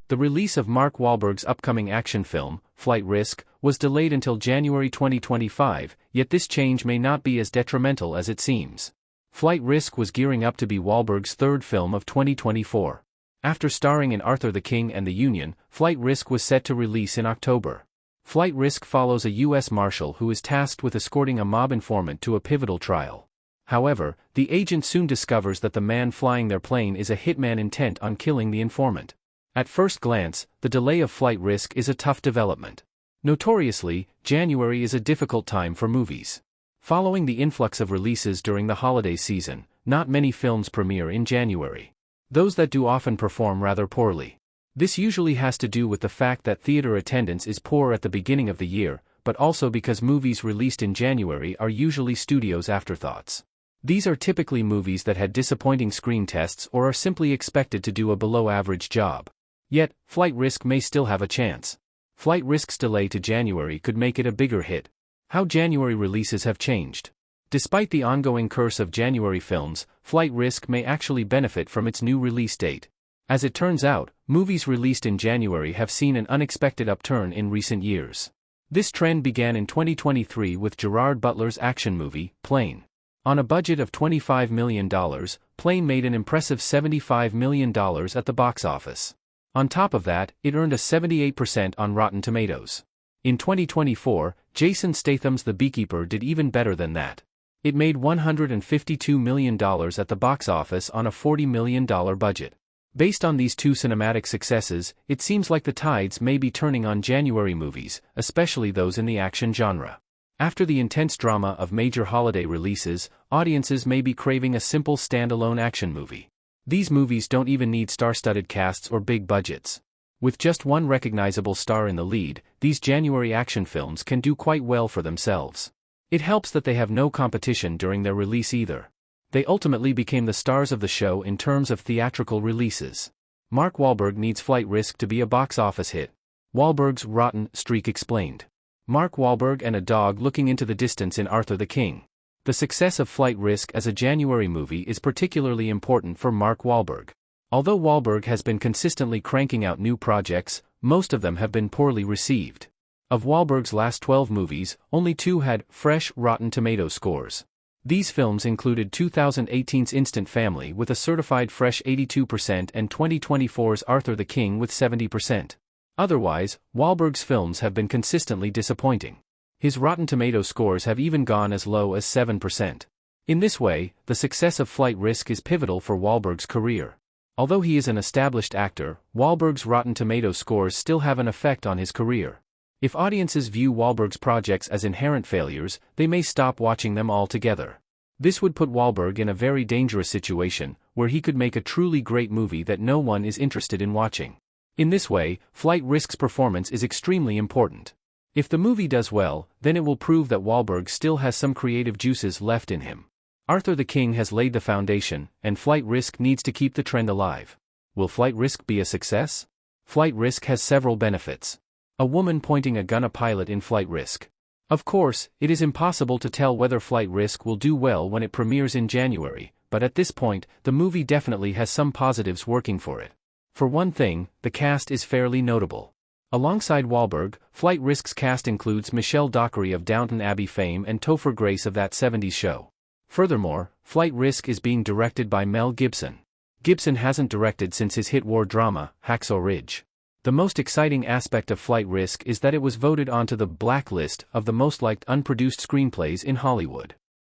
The release of Mark Wahlberg's upcoming action film, Flight Risk, was delayed until January 2025, yet this change may not be as detrimental as it seems. Flight Risk was gearing up to be Wahlberg's third film of 2024. After starring in Arthur the King and the Union, Flight Risk was set to release in October. Flight Risk follows a U.S. Marshal who is tasked with escorting a mob informant to a pivotal trial. However, the agent soon discovers that the man flying their plane is a hitman intent on killing the informant. At first glance, the delay of Flight Risk is a tough development. Notoriously, January is a difficult time for movies. Following the influx of releases during the holiday season, not many films premiere in January. Those that do often perform rather poorly. This usually has to do with the fact that theater attendance is poor at the beginning of the year, but also because movies released in January are usually studios' afterthoughts. These are typically movies that had disappointing screen tests or are simply expected to do a below-average job. Yet, Flight Risk may still have a chance. Flight Risk's delay to January could make it a bigger hit. How January releases have changed. Despite the ongoing curse of January films, Flight Risk may actually benefit from its new release date. As it turns out, movies released in January have seen an unexpected upturn in recent years. This trend began in 2023 with Gerard Butler's action movie, Plane. On a budget of $25 million, Plane made an impressive $75 million at the box office. On top of that, it earned a 78% on Rotten Tomatoes. In 2024, Jason Statham's The Beekeeper did even better than that. It made $152 million at the box office on a $40 million budget. Based on these two cinematic successes, it seems like the tides may be turning on January movies, especially those in the action genre. After the intense drama of major holiday releases, audiences may be craving a simple standalone action movie. These movies don't even need star-studded casts or big budgets. With just one recognizable star in the lead, these January action films can do quite well for themselves. It helps that they have no competition during their release either. They ultimately became the stars of the show in terms of theatrical releases. Mark Wahlberg needs Flight Risk to be a box office hit. Wahlberg's rotten streak explained. Mark Wahlberg and a dog looking into the distance in Arthur the King. The success of Flight Risk as a January movie is particularly important for Mark Wahlberg. Although Wahlberg has been consistently cranking out new projects, most of them have been poorly received. Of Wahlberg's last 12 movies, only 2 had fresh Rotten Tomatoes scores. These films included 2018's Instant Family with a certified fresh 82% and 2024's Arthur the King with 70%. Otherwise, Wahlberg's films have been consistently disappointing. His Rotten Tomatoes scores have even gone as low as 7%. In this way, the success of Flight Risk is pivotal for Wahlberg's career. Although he is an established actor, Wahlberg's Rotten Tomatoes scores still have an effect on his career. If audiences view Wahlberg's projects as inherent failures, they may stop watching them altogether. This would put Wahlberg in a very dangerous situation, where he could make a truly great movie that no one is interested in watching. In this way, Flight Risk's performance is extremely important. If the movie does well, then it will prove that Wahlberg still has some creative juices left in him. Arthur the King has laid the foundation, and Flight Risk needs to keep the trend alive. Will Flight Risk be a success? Flight Risk has several benefits. A woman pointing a gun, a pilot in Flight Risk. Of course, it is impossible to tell whether Flight Risk will do well when it premieres in January, but at this point, the movie definitely has some positives working for it. For one thing, the cast is fairly notable. Alongside Wahlberg, Flight Risk's cast includes Michelle Dockery of Downton Abbey fame and Topher Grace of That 70s Show. Furthermore, Flight Risk is being directed by Mel Gibson. Gibson hasn't directed since his hit war drama, Hacksaw Ridge. The most exciting aspect of Flight Risk is that it was voted onto the blacklist of the most liked unproduced screenplays in Hollywood.